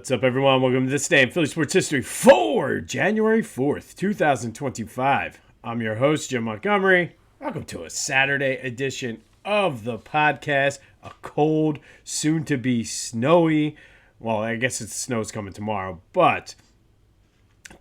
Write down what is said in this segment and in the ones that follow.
What's up, everyone? Welcome to this day in Philly sports history for January 4th, 2025. I'm your host, Jim Montgomery. Welcome to a Saturday edition of the podcast. A cold, soon-to-be snowy, well, I guess it's snow's coming tomorrow, but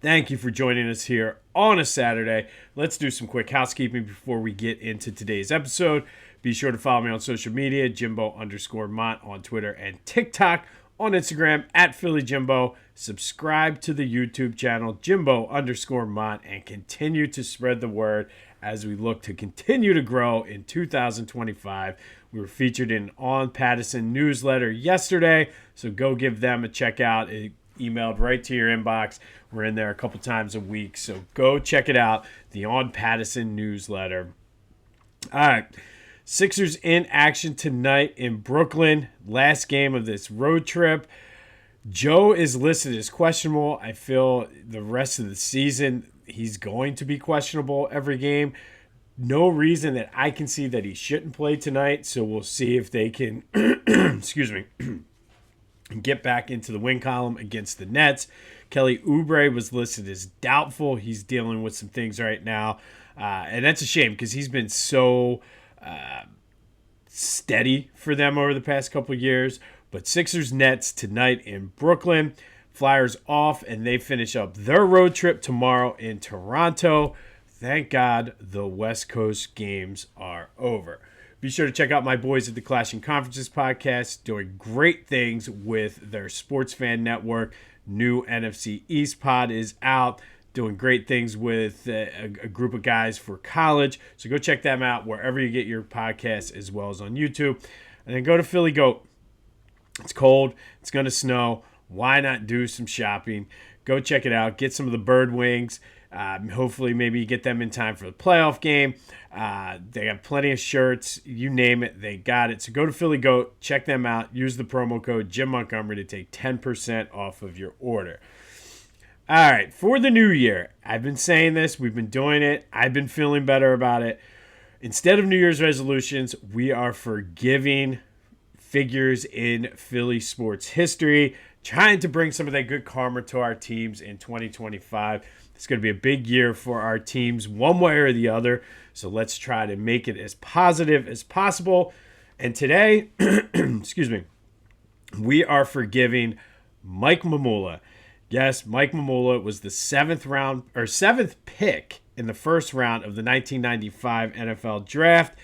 thank you for joining us here on a Saturday. Let's do some quick housekeeping before we get into today's episode. Be sure to follow me on social media, Jimbo_Mont on Twitter and TikTok. On Instagram, at PhillyJimbo. Subscribe to the YouTube channel, Jimbo_Mont, and continue to spread the word as we look to continue to grow in 2025. We were featured in On Pattison newsletter yesterday, so go give them a check out. It emailed right to your inbox. We're in there a couple times a week, so go check it out, the On Pattison newsletter. All right. Sixers in action tonight in Brooklyn. Last game of this road trip. Joe is listed as questionable. I feel the rest of the season he's going to be questionable every game. No reason that I can see that he shouldn't play tonight. So we'll see if they can, get back into the win column against the Nets. Kelly Oubre was listed as doubtful. He's dealing with some things right now. And that's a shame because he's been so steady for them over the past couple of years. But Sixers Nets tonight in Brooklyn. Flyers off, and they finish up their road trip tomorrow in Toronto. Thank God the West Coast games are over. Be sure to check out my boys at the Clashing Conferences podcast, doing great things with their Sports Fan Network. New NFC East pod is out, doing great things with a group of guys for college. So go check them out wherever you get your podcasts, as well as on YouTube. And then go to Philly Goat. It's cold. It's going to snow. Why not do some shopping? Go check it out. Get some of the bird wings. Hopefully maybe get them in time for the playoff game. They have plenty of shirts. You name it, they got it. So go to Philly Goat. Check them out. Use the promo code Jim Montgomery to take 10% off of your order. All right, for the new year, I've been saying this. We've been doing it. I've been feeling better about it. Instead of New Year's resolutions, we are forgiving figures in Philly sports history, trying to bring some of that good karma to our teams in 2025. It's going to be a big year for our teams one way or the other, so let's try to make it as positive as possible. And today, we are forgiving Mike Mamula. Yes, Mike Mamula was the seventh pick in the first round of the 1995 NFL Draft,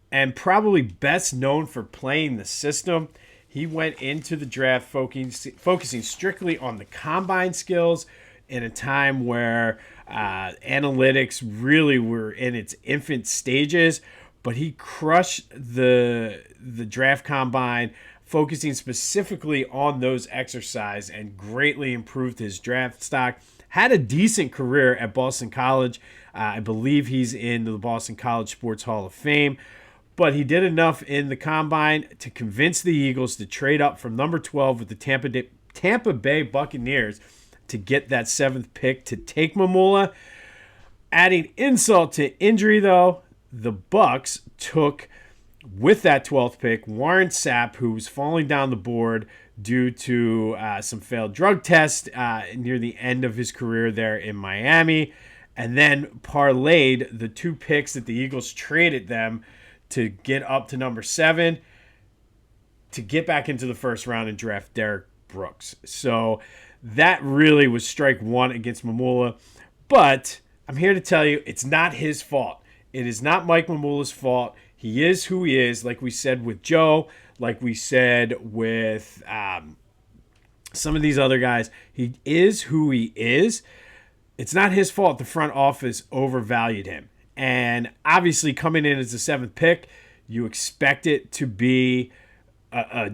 and probably best known for playing the system. He went into the draft focusing strictly on the combine skills in a time where analytics really were in its infant stages, but he crushed the draft combine, focusing specifically on those exercises, and greatly improved his draft stock. Had a decent career at Boston College. I believe he's in the Boston College Sports Hall of Fame. But he did enough in the combine to convince the Eagles to trade up from number 12 with the Tampa Bay Buccaneers to get that seventh pick to take Mamula. Adding insult to injury, though, the Bucs took, with that 12th pick, Warren Sapp, who was falling down the board due to some failed drug tests near the end of his career there in Miami, and then parlayed the two picks that the Eagles traded them to get up to number 7 to get back into the first round and draft Derek Brooks. So that really was strike one against Mamula. But I'm here to tell you, it's not his fault. It is not Mike Mamula's fault. He is who he is, like we said with Joe, like we said with some of these other guys. He is who he is. It's not his fault the front office overvalued him. And obviously, coming in as the 7th pick, you expect it to be a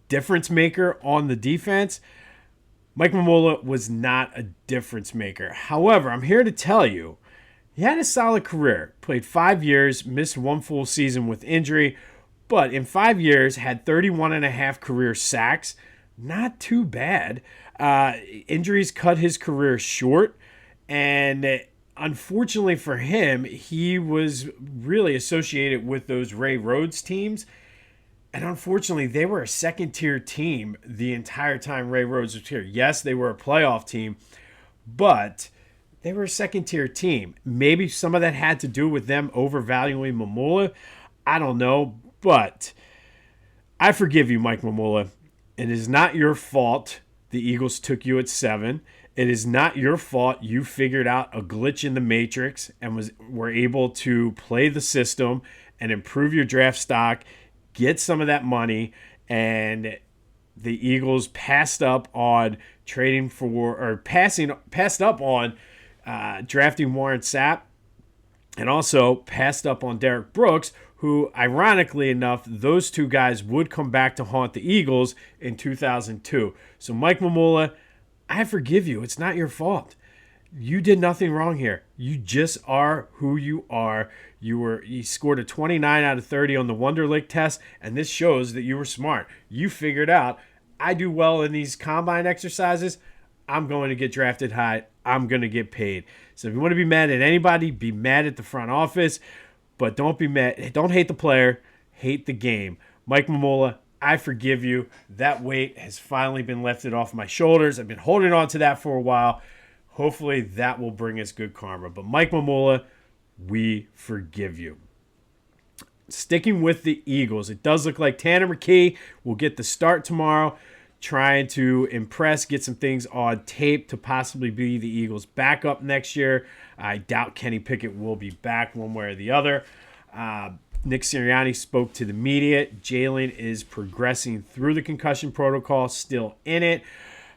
difference maker on the defense. Mike Mamula was not a difference maker. However, I'm here to tell you, he had a solid career. Played 5 years, missed one full season with injury, but in 5 years had 31 and a half career sacks. Not too bad. Injuries cut his career short, and unfortunately for him, he was really associated with those Ray Rhodes teams. And unfortunately, they were a second-tier team the entire time Ray Rhodes was here. Yes, they were a playoff team, but they were a second-tier team. Maybe some of that had to do with them overvaluing Mamula. I don't know, but I forgive you, Mike Mamula. It is not your fault the Eagles took you at 7. It is not your fault you figured out a glitch in the matrix and were able to play the system and improve your draft stock, get some of that money, and the Eagles passed up on trading for or passed up on drafting Warren Sapp, and also passed up on Derek Brooks, who, ironically enough, those two guys would come back to haunt the Eagles in 2002. So, Mike Mamula, I forgive you. It's not your fault. You did nothing wrong here. You just are who you are. You scored a 29 out of 30 on the Wonderlic test, and this shows that you were smart. You figured out, I do well in these combine exercises, I'm going to get drafted high. I'm going to get paid. So if you want to be mad at anybody, be mad at the front office, but don't be mad. Don't hate the player. Hate the game. Mike Mamula, I forgive you. That weight has finally been lifted off my shoulders. I've been holding on to that for a while. Hopefully that will bring us good karma. But Mike Mamula, we forgive you. Sticking with the Eagles, it does look like Tanner McKee will get the start tomorrow, trying to impress, get some things on tape to possibly be the Eagles' backup next year. I doubt Kenny Pickett will be back one way or the other. Nick Sirianni spoke to the media. Jalen is progressing through the concussion protocol, still in it.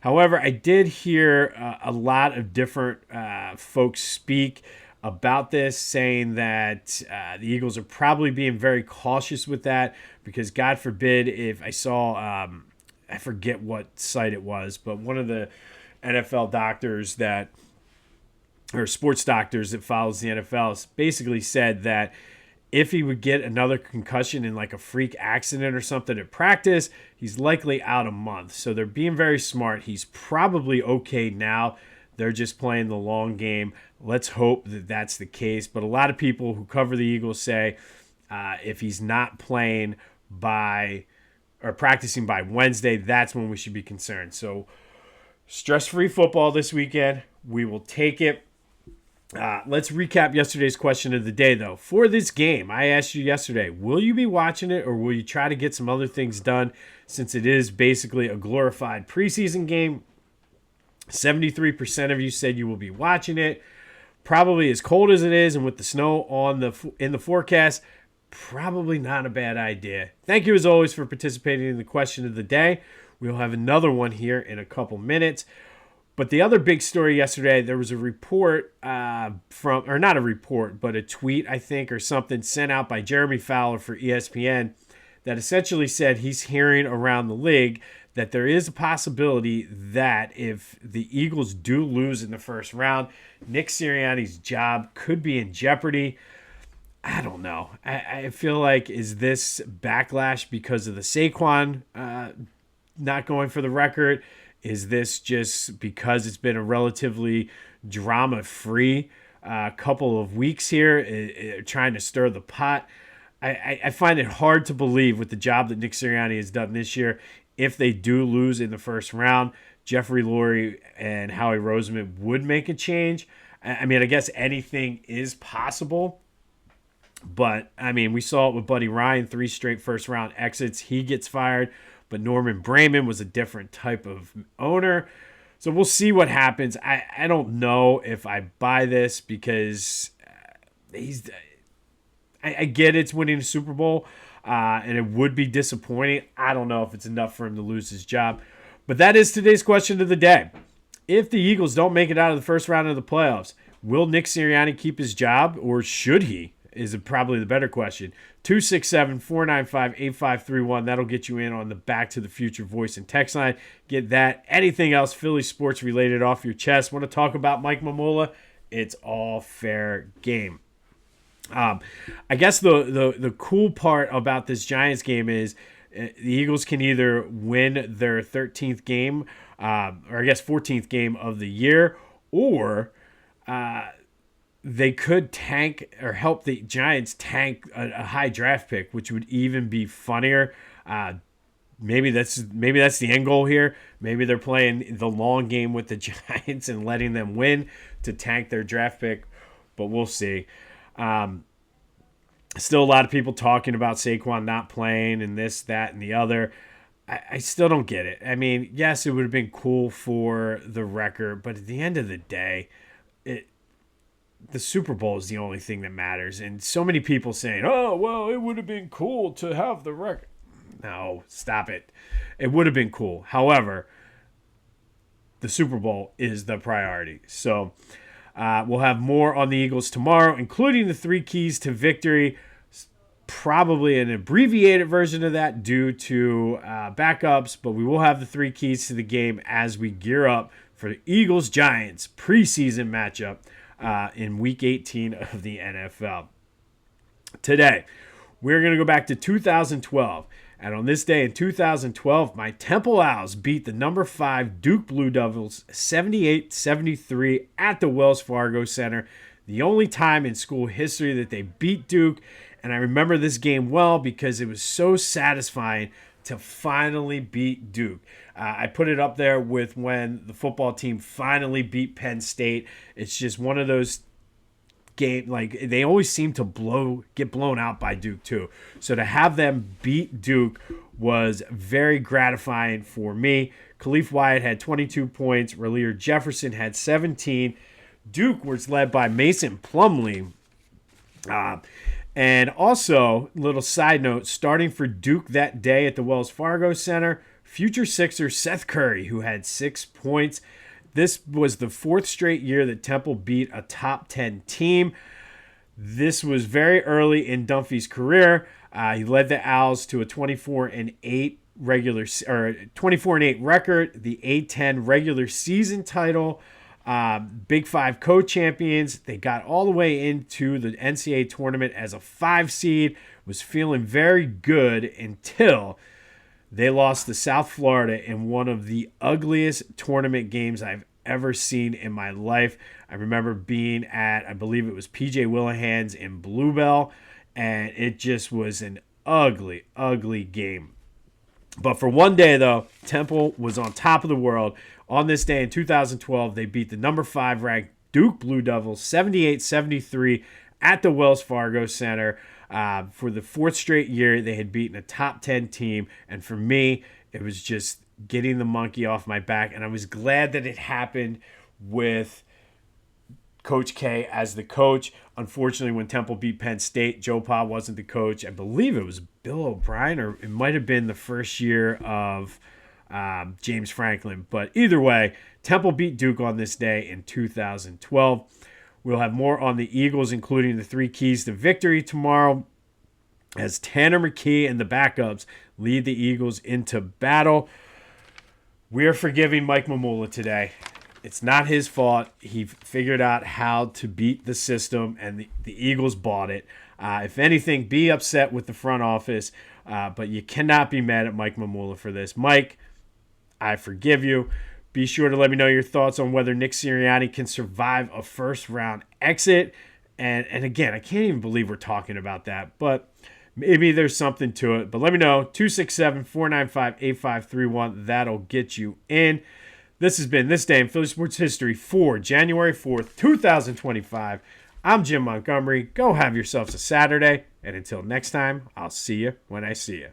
However, I did hear a lot of different folks speak about this, saying that the Eagles are probably being very cautious with that because, God forbid, if I saw, I forget what site it was, but one of the NFL doctors or sports doctors that follows the NFL basically said that if he would get another concussion in like a freak accident or something at practice, he's likely out a month. So they're being very smart. He's probably okay now. They're just playing the long game. Let's hope that that's the case. But a lot of people who cover the Eagles say if he's not playing or practicing by Wednesday, that's when we should be concerned. So stress-free football this weekend. We will take it. Let's recap yesterday's question of the day, though. For this game, I asked you yesterday, will you be watching it or will you try to get some other things done since it is basically a glorified preseason game? 73% of you said you will be watching it. Probably as cold as it is and with the snow in the forecast, probably not a bad idea. Thank you as always for participating in the question of the day. We'll have another one here in a couple minutes. But the other big story yesterday, there was a report or not a report, but a tweet, I think, or something sent out by Jeremy Fowler for ESPN that essentially said he's hearing around the league that there is a possibility that if the Eagles do lose in the first round, Nick Sirianni's job could be in jeopardy. I don't know. I feel like, is this backlash because of the Saquon not going for the record? Is this just because it's been a relatively drama-free couple of weeks here, trying to stir the pot? I find it hard to believe with the job that Nick Sirianni has done this year, if they do lose in the first round, Jeffrey Lurie and Howie Roseman would make a change. I mean, I guess anything is possible. But, I mean, we saw it with Buddy Ryan, 3 straight first-round exits. He gets fired. But Norman Brayman was a different type of owner. So we'll see what happens. I don't know if I buy this because I get it's winning a Super Bowl, and it would be disappointing. I don't know if it's enough for him to lose his job. But that is today's question of the day. If the Eagles don't make it out of the first round of the playoffs, will Nick Sirianni keep his job, or should he? Is probably the better question. 267-495-8531. That'll get you in on the Back to the Future voice and text line. Get that. Anything else Philly sports related off your chest. Want to talk about Mike Mamula? It's all fair game. I guess the cool part about this Giants game is the Eagles can either win their 13th game, or I guess 14th game of the year, or they could tank or help the Giants tank a high draft pick, which would even be funnier. Maybe that's the end goal here. Maybe they're playing the long game with the Giants and letting them win to tank their draft pick, but we'll see. Still a lot of people talking about Saquon not playing and this, that, and the other. I still don't get it. I mean, yes, it would have been cool for the record, but at the end of the day, the Super Bowl is the only thing that matters. And so many people saying, oh, well, it would have been cool to have the record. No, stop it. It would have been cool. However, the Super Bowl is the priority. So we'll have more on the Eagles tomorrow, including the 3 keys to victory. Probably an abbreviated version of that due to backups, but we will have the 3 keys to the game as we gear up for the Eagles-Giants preseason matchup in Week 18 of the NFL. Today, we're going to go back to 2012. And on this day in 2012, my Temple Owls beat the number 5 Duke Blue Devils 78-73 at the Wells Fargo Center. The only time in school history that they beat Duke. And I remember this game well because it was so satisfying to finally beat Duke. I put it up there with when the football team finally beat Penn State. It's just one of those game, like they always seem to get blown out by Duke too. So to have them beat Duke was very gratifying for me. Khalif Wyatt had 22 points. Relier Jefferson had 17. Duke was led by Mason Plumlee. And also, little side note, starting for Duke that day at the Wells Fargo Center, future Sixer Seth Curry, who had 6 points. This was the 4th straight year that Temple beat a top 10 team. This was very early in Dunphy's career. He led the Owls to a 24-8 record, the A-10 regular season title. Big 5 co-champions. They got all the way into the NCAA tournament as a 5 seed. Was feeling very good until they lost to South Florida in one of the ugliest tournament games I've ever seen in my life. I remember being at, I believe it was PJ Willihan's in Bluebell, and it just was an ugly, ugly game. But for one day, though, Temple was on top of the world. On this day in 2012, they beat the number 5 ranked Duke Blue Devils 78-73 at the Wells Fargo Center. For the 4th straight year, they had beaten a top 10 team. And for me, it was just getting the monkey off my back. And I was glad that it happened with Coach K as the coach. Unfortunately, when Temple beat Penn State, Joe Pa wasn't the coach. I believe it was Bill O'Brien, or it might have been the first year of James Franklin. But either way, Temple beat Duke on this day in 2012. We'll have more on the Eagles, including the 3 keys to victory tomorrow, as Tanner McKee and the backups lead the Eagles into battle. We are forgiving Mike Mamula today. It's not his fault. He figured out how to beat the system, and the Eagles bought it. If anything, be upset with the front office, but you cannot be mad at Mike Mamula for this. Mike, I forgive you. Be sure to let me know your thoughts on whether Nick Sirianni can survive a first-round exit. And again, I can't even believe we're talking about that, but maybe there's something to it. But let me know, 267-495-8531. That'll get you in. This has been This Day in Philly Sports History for January 4th, 2025. I'm Jim Montgomery. Go have yourselves a Saturday. And until next time, I'll see you when I see you.